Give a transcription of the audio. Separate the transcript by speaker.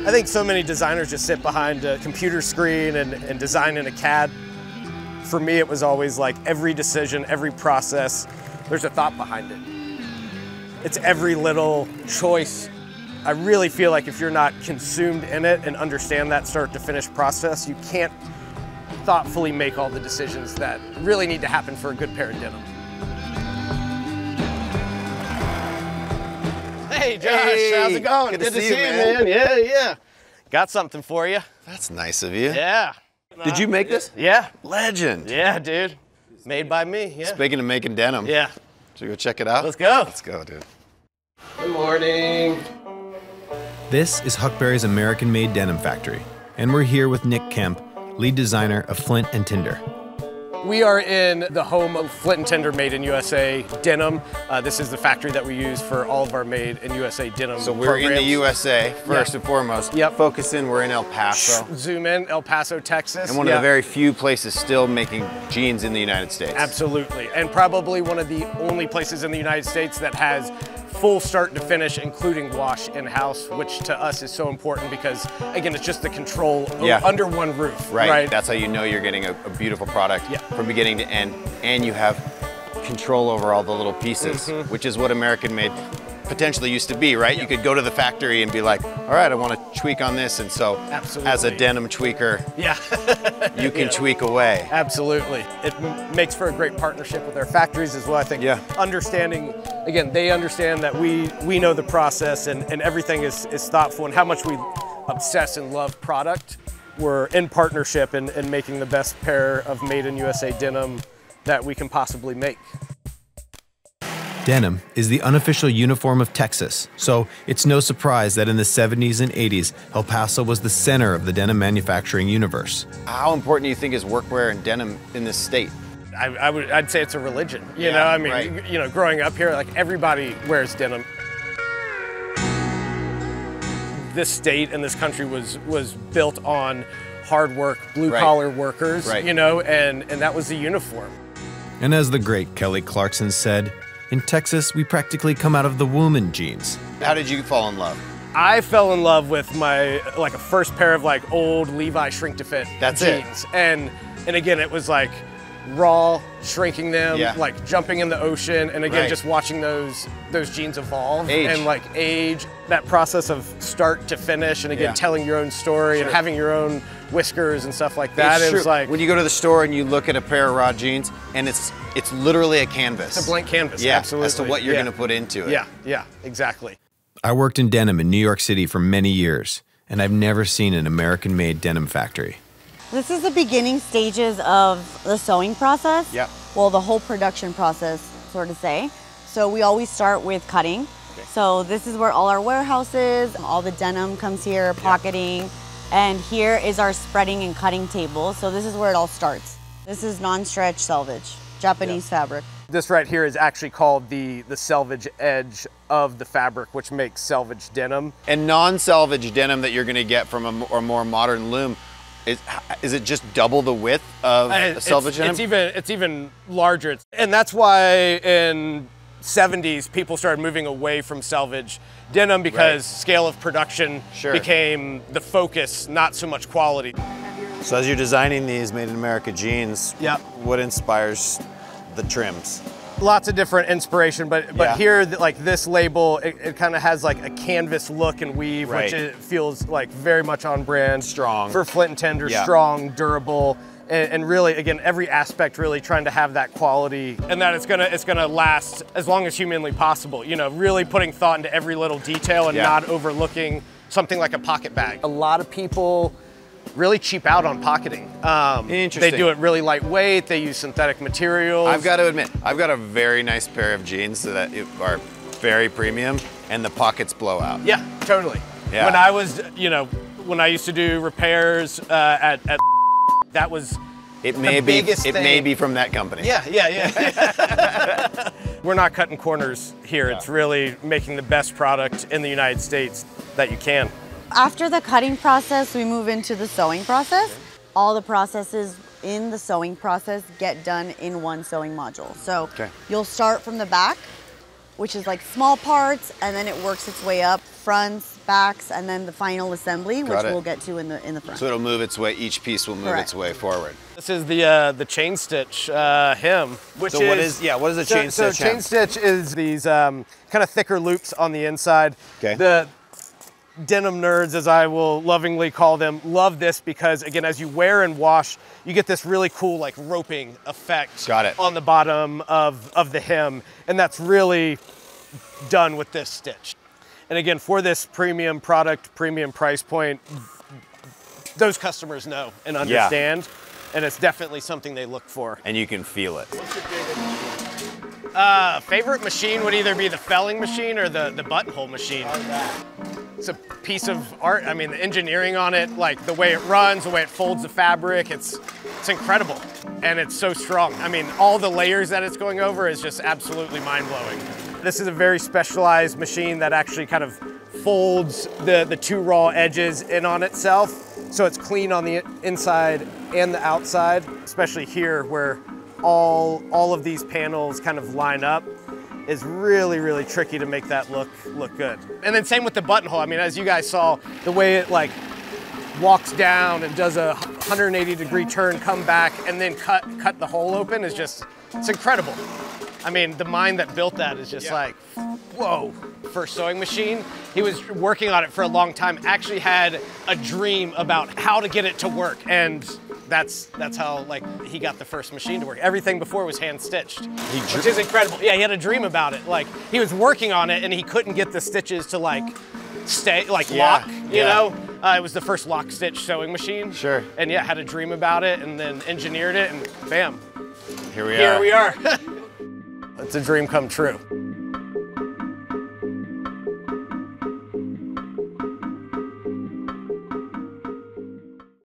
Speaker 1: I think so many designers just sit behind a computer screen and design in a CAD. For me, it was always like every decision, every process, there's a thought behind it. It's every little choice. I really feel like if you're not consumed in it and understand that start to finish process, you can't thoughtfully make all the decisions that really need to happen for a good pair of denim. Hey Josh,
Speaker 2: hey,
Speaker 1: how's it going?
Speaker 2: Good to see you, man.
Speaker 1: Yeah. Got something for you.
Speaker 2: That's nice of you.
Speaker 1: Yeah.
Speaker 2: Did you make this?
Speaker 1: Yeah.
Speaker 2: Legend.
Speaker 1: Yeah, dude. Made by me, yeah.
Speaker 2: Speaking of making denim.
Speaker 1: Yeah.
Speaker 2: Should we go check it out?
Speaker 1: Let's go.
Speaker 2: Let's go, dude.
Speaker 1: Good morning.
Speaker 3: This is Huckberry's American-made denim factory, and we're here with Nick Kemp, lead designer of Flint and Tinder.
Speaker 1: We are in the home of Flint and Tinder Made in USA denim. This is the factory that we use for all of our Made in USA denim
Speaker 2: So we're
Speaker 1: programs.
Speaker 2: in the USA, first and foremost.
Speaker 1: Yep.
Speaker 2: Focus in, we're in El Paso.
Speaker 1: Zoom in, El Paso, Texas.
Speaker 2: And one of the very few places still making jeans in the United States.
Speaker 1: Absolutely, and probably one of the only places in the United States that has full start to finish, including wash in-house, which to us is so important because, again, it's just the control under one roof.
Speaker 2: Right. That's how you know you're getting a beautiful product from beginning to end, and you have control over all the little pieces, which is what American Made potentially used to be, right? You could go to the factory and be like, all right, I want to tweak on this, and so as a denim tweaker, you can tweak away.
Speaker 1: Absolutely. It makes for a great partnership with our factories as well. I think understanding, again, they understand that we know the process and everything is thoughtful, and how much we obsess and love product. We're in partnership in making the best pair of Made in USA denim that we can possibly make.
Speaker 3: Denim is the unofficial uniform of Texas, so it's no surprise that in the 70s and 80s, El Paso was the center of the denim manufacturing universe.
Speaker 2: How important do you think is workwear and denim in this state?
Speaker 1: I'd say it's a religion. You know, I mean, you know, growing up here, like everybody wears denim. This state and this country was built on hard work, blue collar workers, you know, and that was the uniform.
Speaker 3: And as the great Kelly Clarkson said, in Texas, we practically come out of the womb in jeans.
Speaker 2: How did you fall in love?
Speaker 1: I fell in love with my, a first pair of old Levi shrink to fit jeans. And again, it was raw, shrinking them, jumping in the ocean, and again, just watching those jeans evolve and age. That process of start to finish, and again, telling your own story and having your own whiskers and stuff like that.
Speaker 2: It's true. When you go to the store and you look at a pair of raw jeans, and it's literally a canvas.
Speaker 1: It's a blank canvas, absolutely.
Speaker 2: As to what you're gonna put into it.
Speaker 1: Yeah, exactly.
Speaker 3: I worked in denim in New York City for many years, and I've never seen an American-made denim factory.
Speaker 4: This is the beginning stages of the sewing process.
Speaker 2: Yep.
Speaker 4: Well, the whole production process, sort of say. So we always start with cutting. So this is where all our warehouse is, all the denim comes here, pocketing, and here is our spreading and cutting table. So this is where it all starts. This is non-stretch selvage, Japanese fabric.
Speaker 1: This right here is actually called the selvage edge of the fabric, which makes selvage denim.
Speaker 2: And non-selvage denim that you're gonna get from a more modern loom, is it just double the width of a selvage denim?
Speaker 1: It's even larger. And that's why in 70s, people started moving away from selvage denim because scale of production became the focus, not so much quality.
Speaker 2: So as you're designing these Made in America jeans, what inspires the trims?
Speaker 1: Lots of different inspiration, but here, this label, it kind of has a canvas look and weave, which it feels very much on brand.
Speaker 2: Strong.
Speaker 1: For Flint and Tinder, strong, durable, and really, again, every aspect really trying to have that quality, and that it's gonna last as long as humanly possible. You know, really putting thought into every little detail and not overlooking something like a pocket bag. A lot of people really cheap out on pocketing.
Speaker 2: Interesting.
Speaker 1: They do it really lightweight, they use synthetic materials.
Speaker 2: I've got to admit, I've got a very nice pair of jeans that are very premium, and the pockets blow out.
Speaker 1: Yeah, totally.
Speaker 2: Yeah.
Speaker 1: When I was, when I used to do repairs at that was
Speaker 2: it may be from that company.
Speaker 1: Yeah. We're not cutting corners here. It's really making the best product in the United States that you can.
Speaker 4: After the cutting process, we move into the sewing process. All the processes in the sewing process get done in one sewing module. So you'll start from the back, which is small parts, and then it works its way up, fronts, backs, and then the final assembly, which
Speaker 2: Got it.
Speaker 4: we'll get to in the front.
Speaker 2: So it'll move its way, each piece will move
Speaker 4: Correct.
Speaker 2: its way forward.
Speaker 1: This is the chain stitch hem, which
Speaker 2: So what is a chain stitch
Speaker 1: So chain
Speaker 2: hem?
Speaker 1: stitch is these kind of thicker loops on the inside.
Speaker 2: Okay.
Speaker 1: The denim nerds, as I will lovingly call them, love this because, again, as you wear and wash, you get this really cool like roping effect
Speaker 2: Got it.
Speaker 1: on the bottom of the hem, and that's really done with this stitch. And again, for this premium product, premium price point, those customers know and understand, and it's definitely something they look for.
Speaker 2: And you can feel it.
Speaker 1: Favorite machine would either be the felling machine or the buttonhole machine. It's a piece of art. I mean, the engineering on it, like the way it runs, the way it folds the fabric, it's incredible. And it's so strong. I mean, all the layers that it's going over is just absolutely mind-blowing. This is a very specialized machine that actually kind of folds the two raw edges in on itself. So it's clean on the inside and the outside, especially here where all of these panels kind of line up. Is really, really tricky to make that look good. And then same with the buttonhole. I mean, as you guys saw, the way it like walks down and does a 180-degree turn, come back, and then cut the hole open is just, it's incredible. I mean, the mind that built that is just like, whoa. First sewing machine, he was working on it for a long time, actually had a dream about how to get it to work, and that's how like he got the first machine to work. Everything before was hand stitched, which is incredible. Yeah, he had a dream about it. Like he was working on it and he couldn't get the stitches to like stay, like lock, you know? It was the first lock stitch sewing machine.
Speaker 2: Sure.
Speaker 1: And yeah, had a dream about it and then engineered it and bam.
Speaker 2: Here we are.
Speaker 1: Here we are. It's a dream come true.